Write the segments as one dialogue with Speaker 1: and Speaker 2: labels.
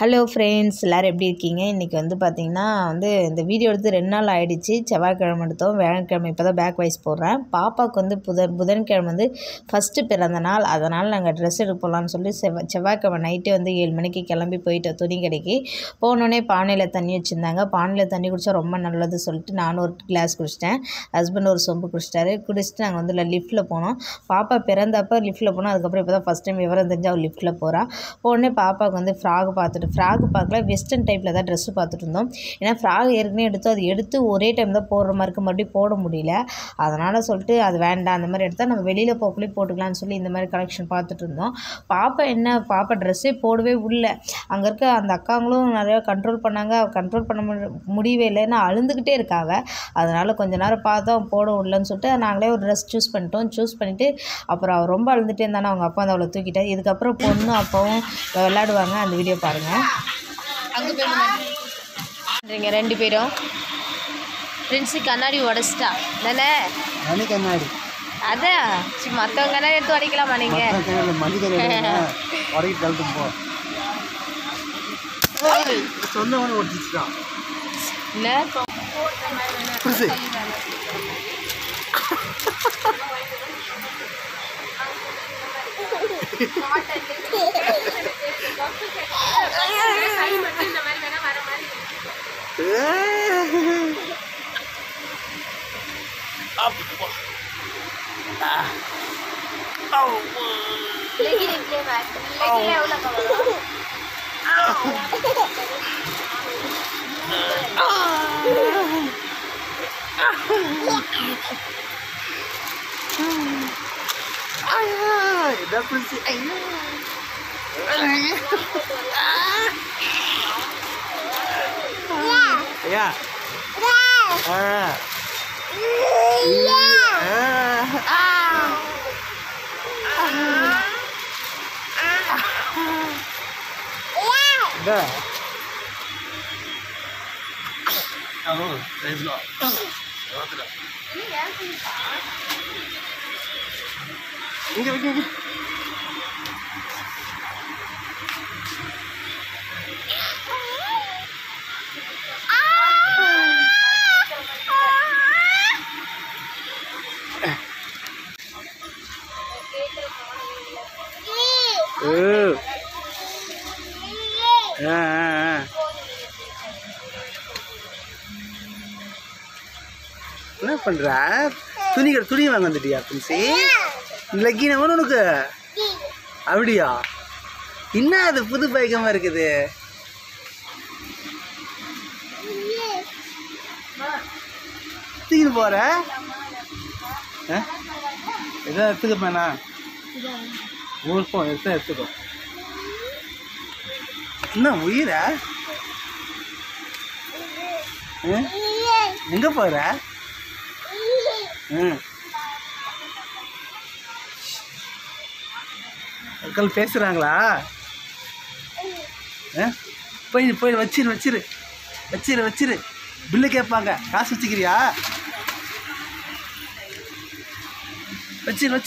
Speaker 1: Hello friends, எல்லோரும் எப்படி இருக்கீங்க? இன்றைக்கி பார்த்திங்கன்னா இந்த வீடியோ எடுத்து 2 நாள் ஆகிடுச்சு. செவ்வாய்க்கிழமை எடுத்தோம், வியாழக்கிழமை இப்போ தான் பேக் வைஸ் போடுறேன். பாப்பாவுக்கு புதன்கிழமை ஃபஸ்ட்டு பிறந்த நாள். அதனால் நாங்கள் ட்ரெஸ் எடுக்க போகலான்னு சொல்லி செவ்வாய்க்கிழமை நைட்டு 7 மணிக்கு கிளம்பி போயிட்டோம் துணி கடைக்கு. போனோடனே பானையில் தண்ணி வச்சுருந்தாங்க. பானையில் தண்ணி குடித்தா ரொம்ப நல்லது சொல்லிட்டு நானும் ஒரு கிளாஸ் குடிச்சிட்டேன். ஹஸ்பண்ட் ஒரு சொம்பு குடிச்சிட்டாரு. குடிச்சிட்டு நாங்கள் லிஃப்ட்டில் போனோம். பாப்பா பிறந்தப்போ லிஃப்ட்டில் போனோம். அதுக்கப்புறம் இப்போ தான் ஃபஸ்ட் டைம் விவரம் தெரிஞ்சு அவள் லிஃப்ட்டில் போகிறா. போனே பாப்பாவுக்கு ஃப்ராக் ஃப்ராக் பார்க்கல, வெஸ்டர்ன் டைப்பில் தான் ட்ரெஸ்ஸு பார்த்துட்டு இருந்தோம். ஏன்னா ஃப்ராக் ஏற்கனவே எடுத்து ஒரே டைம் தான் போடுற மாதிரி இருக்குது, மறுபடியும் போட முடியல. அதனால் சொல்லிட்டு அது வேண்டாம், அந்த மாதிரி எடுத்தால் நம்ம வெளியில் போகக்குள்ளே போட்டுக்கலான்னு சொல்லி இந்த மாதிரி கலெக்ஷன் பார்த்துட்டு இருந்தோம். பாப்பா ட்ரெஸ்ஸே போடவே உள்ள. அங்கே இருக்க அந்த அக்காங்களும் நிறையா கண்ட்ரோல் பண்ணாங்க. கண்ட்ரோல் பண்ண முடியவே இல்லைன்னா அழுந்துக்கிட்டே இருக்காங்க. அதனால் கொஞ்ச நேரம் பார்த்தா போட விடலன்னு சொல்லிட்டு நாங்களே ஒரு ட்ரெஸ் சூஸ் பண்ணிவிட்டு அப்புறம் அவள் ரொம்ப அழுந்துகிட்டே இருந்தானே அவங்க அப்பா அவளை தூக்கிட்டார். இதுக்கப்புறம் பொண்ணும் அப்பாவும் விளையாடுவாங்க. அந்த வீடியோ பாருங்கள். அங்கே போய் 2 பேரும் ஃப்ரெண்ட்ஸு கண்ணாடி உடச்சிட்டா தானே
Speaker 2: கண்ணாடி.
Speaker 1: அதான் மற்றவங்க கண்ணாடி எடுத்து உடைக்கலாமா நீங்கள்?
Speaker 2: சொன்னவனு ஒட்டிச்சுட்டான்.
Speaker 1: இல்லை
Speaker 2: என்ன பண்ற? துணி வாங்க வந்துட்டியா பிரின்சி? லக்கின உனக்கு அப்படியா? என்ன அது புது பைக்கமா இருக்குது? தூக்கிட்டு போற எதாவது எடுத்துக்க பேனா ஊருக்கும் எடுத்துக்கோ. என்ன உயிர எங்க போற? மக்கள் பேசுறாங்களா? போய் வச்சிரு. பில்லு கேட்பாங்க, காசு வச்சுக்கிறியா? வச்சிருயா?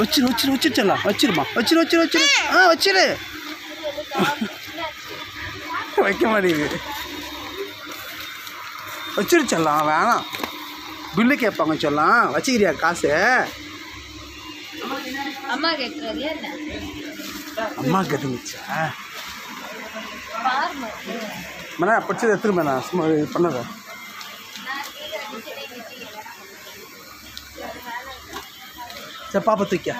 Speaker 2: வச்சிருச்சலாம். வச்சிருமா. வச்சிரு. வைக்க மாட்டேங்குது. வச்சிருச்சலாம், வேணாம். பில்லு கேட்பாங்க சொல்லலாம். வச்சுக்கிறியா காசு? அம்மா கேட்டுச்சா? மேனா படிச்சது எடுத்துருமேண்ணா, சும்மா பண்ணத. சரி பாப்பா தூக்கியா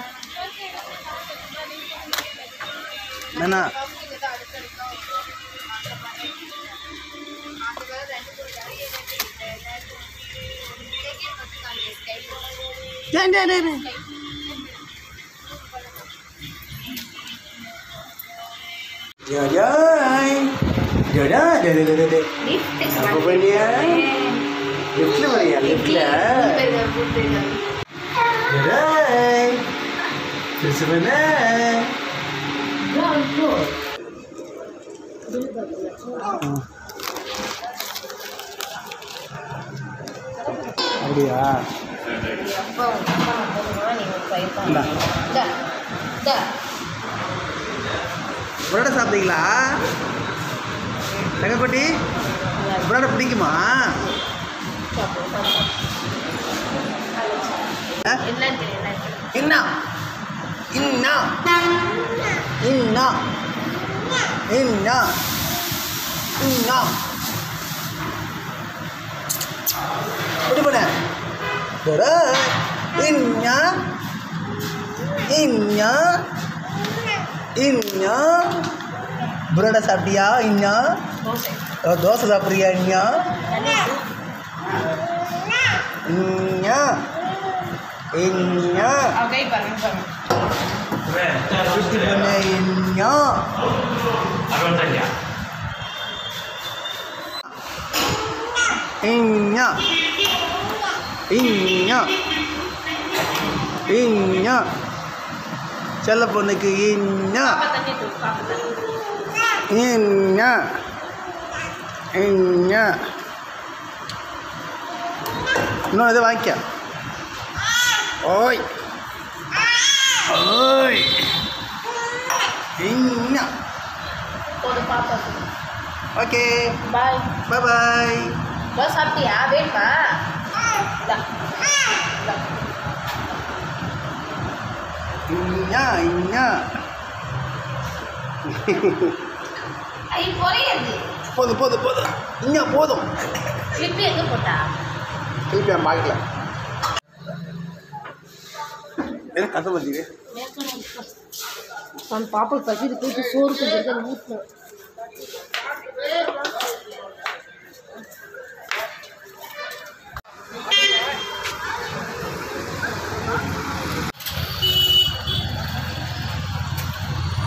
Speaker 2: மேனா. அப்படியா? புரோட்டா சாப்பிட்டீங்களா தங்கப்பட்டி? புரோட்டா பிடிக்குமா? என்ன என்ன என்ன என்ன என்ன எப்படி பண்ண என்ன என்ன என்ன புரோட்டா சாப்பிட்டியா? இன்னா தோசை சாப்பிட்றியா? இன்னா இன்னா இன்னா இன்னா இன்னா இன்னா இன்னா செல்ல பொண்ணுக்கு இன்னா இன்னா இன்னா இன்னொன்று இதை வாங்கிக்க. ஓய் ஓய் இன்னா ஓகே
Speaker 1: பாய்
Speaker 2: பாய் பாய்.
Speaker 1: சாப்பிட்டியா? வேணுமா?
Speaker 2: இன்னா இன்னா போதும் போதும் போதும் இன்னா போதும்.
Speaker 1: கிளிப்பு எங்கே போட்டா?
Speaker 2: திருப்பி நான் பார்க்கல. என்ன கதை பற்றிது?
Speaker 1: நான் பாப்பாவுக்கு பசிட்டு போயிட்டு சோறு கொஞ்சம் ஊற்றணும்.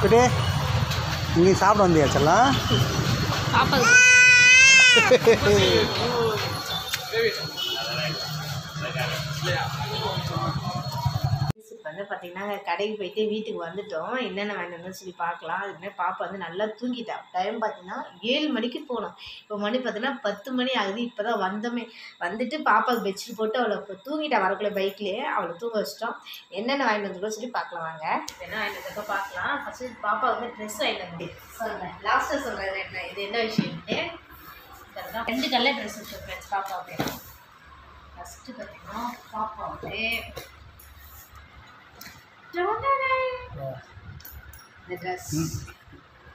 Speaker 2: குட்டே நீ சாப்பிட வந்தியாச்செல்லாம்?
Speaker 1: பாப்பாவுக்கு வந்து பார்த்தீங்கன்னா கடைக்கு போயிட்டு வீட்டுக்கு வந்துட்டோம். என்னென்ன வேணும்னு சொல்லி பார்க்கலாம். அதுமாதிரி பாப்பா வந்து நல்லா தூங்கிட்டா. டைம் பார்த்தீங்கன்னா 7 மணிக்கு போனோம். இப்போ மணி பார்த்தீங்கன்னா 10 மணி ஆகுது. இப்போ தான் வந்தோமே. வந்துட்டு பாப்பாவுக்கு பெட்ஷீட் போட்டு அவளை இப்போ தூங்கிட்டா. வரக்குள்ளே பைக்லேயே அவளை தூங்க வச்சிட்டோம். என்னென்ன வாங்கிட்டு வந்துருக்கோம் சொல்லி பார்க்கலாம் வாங்க. என்ன வாங்கிட்டு வந்தப்போ பார்க்கலாம். ஃபஸ்ட்டு பாப்பா வந்து ட்ரெஸ் வாங்கிட்டு வந்து சொல்கிறேன். லாஸ்ட்டாக சொல்கிறேன் என்ன இது என்ன விஷயம்ட்டு. 2 கல்ல ட்ரெஸ் வச்சுருக்கேன் பாப்பாவுக்கு. ஃபஸ்ட்டு பார்த்தீங்கன்னா பாப்பாவுக்கு இந்த ட்ரெஸ்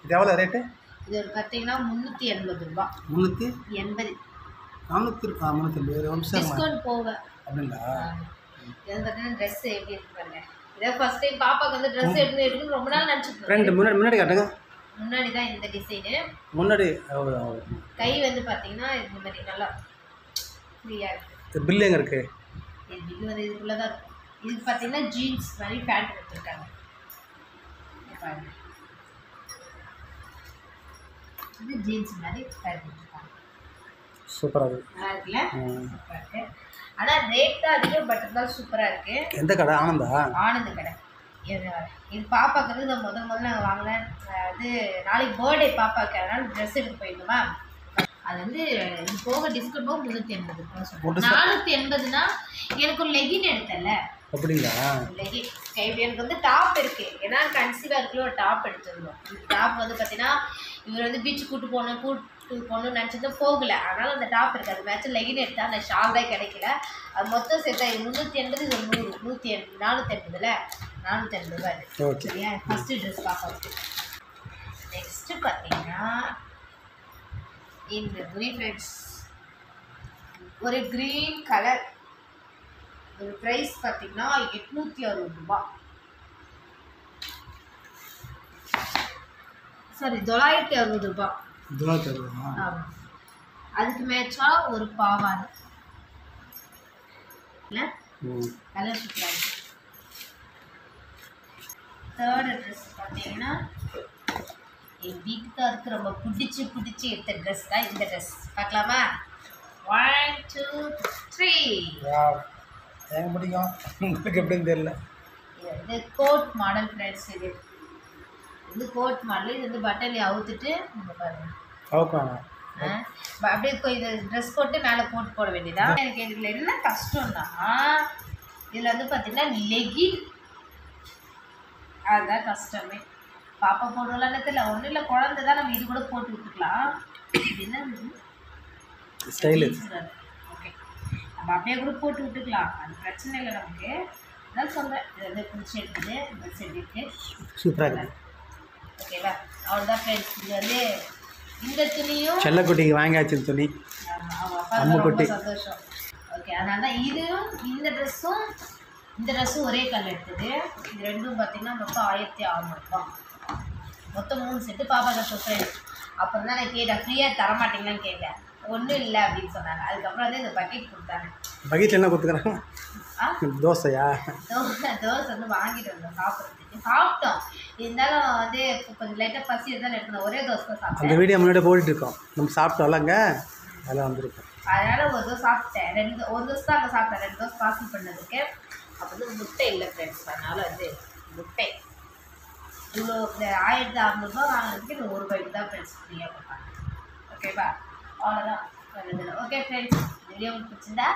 Speaker 2: இது எவ்வளோ ரேட்டு?
Speaker 1: இது ஒரு பார்த்தீங்கன்னா 380 ரூபா. 380
Speaker 2: 480
Speaker 1: டிஸ்கவுண்ட் போக
Speaker 2: அப்படிங்களா?
Speaker 1: இது பார்த்தீங்கன்னா ட்ரெஸ் எப்படி இருக்கு பாருங்க. இதை ஃபர்ஸ்ட் டைம் பாப்பாவுக்கு வந்து ட்ரெஸ் எடுக்கணும்னு ரொம்ப நாள் நினச்சிருக்கேன்.
Speaker 2: ரெண்டு முன்னாடி காட்டுங்க.
Speaker 1: முன்னாடி தான் இந்த டிசைனு.
Speaker 2: முன்னாடி
Speaker 1: கை வந்து பார்த்தீங்கன்னா இந்த மாதிரி நல்லா ஃப்ரீயாக இருக்குது.
Speaker 2: பில் எங்கே இருக்குது?
Speaker 1: இது வந்து இதுக்குள்ளே தான் இருக்கும். இதுக்கு பார்த்தீங்கன்னா ஜீன்ஸ் மாதிரி பேண்ட் கொடுத்துருக்காங்க. பாருங்க இது ஜீன்ஸ் மாதிரி பேண்ட் கொடுத்துருக்காங்க.
Speaker 2: சூப்பராக இருக்குது.
Speaker 1: நல்லா இருக்குல்ல? சூப்பராக இருக்குது. ஆனால் ரேட் தான் அதிகம், பட் இருந்தாலும் சூப்பராக இருக்குது.
Speaker 2: எந்த கடை? ஆனந்தா?
Speaker 1: ஆனந்த கடை. இது பாப்பாவுக்கு வந்து நான் முதல்ல நாங்கள் வாங்கினேன். அது நாளைக்கு பர்த்டே பாப்பாவுக்கு, அதனால ட்ரெஸ் எடுத்து போயிருந்தோமா. அது வந்து இது போக டிஸ்கவுண்ட் போக 380 ரூபா சொன்னேன். 480னா எனக்கு ஒரு லெகின் எடுத்தல.
Speaker 2: அப்படிங்களா?
Speaker 1: லெகின் எனக்கு வந்து டாப் இருக்குது. ஏன்னா கன்சீவாக இருக்கிற ஒரு டாப் எடுத்துருந்தோம். இந்த டாப் வந்து பார்த்தீங்கன்னா இவர் வந்து பீச் கூட்டு போகணும்னு நினச்சிட்டு போகலை. அதனால் அந்த டாப் இருக்குது. அது மேட்ச் லெகின் எடுத்தால் அந்த ஷால் தான் கிடைக்கல. அது மொத்தம் சேர்த்தா இது 380, இது 100, 480 480 ரூபா இது.
Speaker 2: ஓகே.
Speaker 1: சரியா? ஃபஸ்ட்டு ட்ரெஸ் பாப்பாவுக்கு. நெக்ஸ்ட்டு பார்த்தீங்கன்னா இந்த துணி ஃப்ரெண்ட்ஸ் ஒரு க்ரீன் கலர். ஒரு ப்ரைஸ் பார்த்தீங்கன்னா 860 ரூபா. சாரி 960 ரூபா.
Speaker 2: 960 ரூபா.
Speaker 1: ஆமாம். அதுக்கு மேட்சாக ஒரு பாவாடை இல்லை கலர் சூப்பராக இருக்குது. தேர்ட் ட்ரெஸ் பார்த்தீங்கன்னா என் வீட்டுக்காருக்கு ரொம்ப பிடிச்சி எடுத்த ட்ரெஸ் தான் இந்த ட்ரெஸ். பார்க்கலாமா? 1 2 3.
Speaker 2: எனக்கு பிடிக்கும். உங்களுக்கு எப்படின்னு தெரியல.
Speaker 1: இது வந்து கோட் மாடல் ஃப்ரெண்ட்ஸ். இது கோட் மாடல். இது வந்து பட்டனை அவுத்துட்டு நம்ம பாருங்கள்
Speaker 2: அவுக்காங்க.
Speaker 1: அப்படியே இது ட்ரெஸ் போட்டு மேலே கோட் போட வேண்டியதான். எனக்கு இதில் என்ன கஷ்டம்னா இதில் வந்து பார்த்தீங்கன்னா லெகின், அதுதான் கஷ்டமே. பாப்பா போடுவலான்னு தெரியல, ஒன்றும் இல்லை, குழந்தை தான், நம்ம இது கூட போட்டு விட்டுக்கலாம். இது என்ன
Speaker 2: ஸ்டைலு.
Speaker 1: ஓகே, நம்ம அப்படியே கூட போட்டு விட்டுக்கலாம், அது பிரச்சனை இல்லை நமக்கு. அதான் சொல்கிறேன், இது வந்து பிடிச்சி எடுக்குது, இந்த செடி இருக்குது,
Speaker 2: சூப்பராக இருக்குது.
Speaker 1: ஓகேவா? அவ்வளோதான் ஃப்ரெண்ட்ஸ். இது வந்து இந்த துணியும்
Speaker 2: செல்லக்குட்டிக்கு வாங்கியாச்சு துணி.
Speaker 1: அவங்க அப்பா ரொம்ப சந்தோஷம். ஓகே, அதனால தான் இதுவும் இந்த ட்ரெஸ்ஸும் ஒரே கல் எடுத்தது. இது ரெண்டும் பார்த்தீங்கன்னா மொத்தம் 1600 ரூபாய். மொத்தம் 3 செட்டு பாப்பா ட்ரெஸ் ஃப்ரெண்ட்ஸ். அப்புறம் தான் நான் கேட்டேன், ஃப்ரீயாக தரமாட்டிங்களான்னு கேட்டேன். ஒன்றும் இல்லை அப்படின்னு சொன்னாங்க. அதுக்கப்புறம் வந்து இந்த பக்கெட் கொடுத்தாங்க.
Speaker 2: பக்கெட்டில் என்ன கொடுத்துக்கிறாங்க? தோசையா?
Speaker 1: தோசை வந்து வாங்கிட்டு வந்தோம் சாப்பிட்றதுக்கு. சாப்பிட்டோம், இருந்தாலும் வந்து கொஞ்சம் லைட்டாக பசி இருந்தாலும் எடுக்கணும். ஒரே தோசை தான் சாப்பிட்டேன்.
Speaker 2: அந்த வீடியோ முன்னாடி போட்டுட்டு இருக்கோம், நம்ம சாப்பிட்டோம்லங்க, அதெல்லாம் வந்திருக்கோம்.
Speaker 1: அதனால் ஒரு தோசை சாப்பிட்டேன், ஒரு தோசை தான் அங்கே சாப்பிட்டேன், 2 தோசை பார்சல் பண்ணதுக்கு. அப்போ வந்து முட்டை இல்லை ஃப்ரெண்ட்ஸ், அதனால் வந்து முட்டை இவ்வளோ 1600 ரூபாய் வாங்கினதுக்கு இந்த 1 ரூபாய்க்கு தான் ஃப்ரெண்ட்ஸ் ஃப்ரீயாக கொடுப்பாங்க. ஓகேவா? அவ்வளோதான். ஓகே ஃப்ரெண்ட்ஸ், வீடியோ உங்களுக்கு பிடிச்சிருந்தா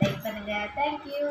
Speaker 1: லைக் பண்ணுங்கள். தேங்க்யூ.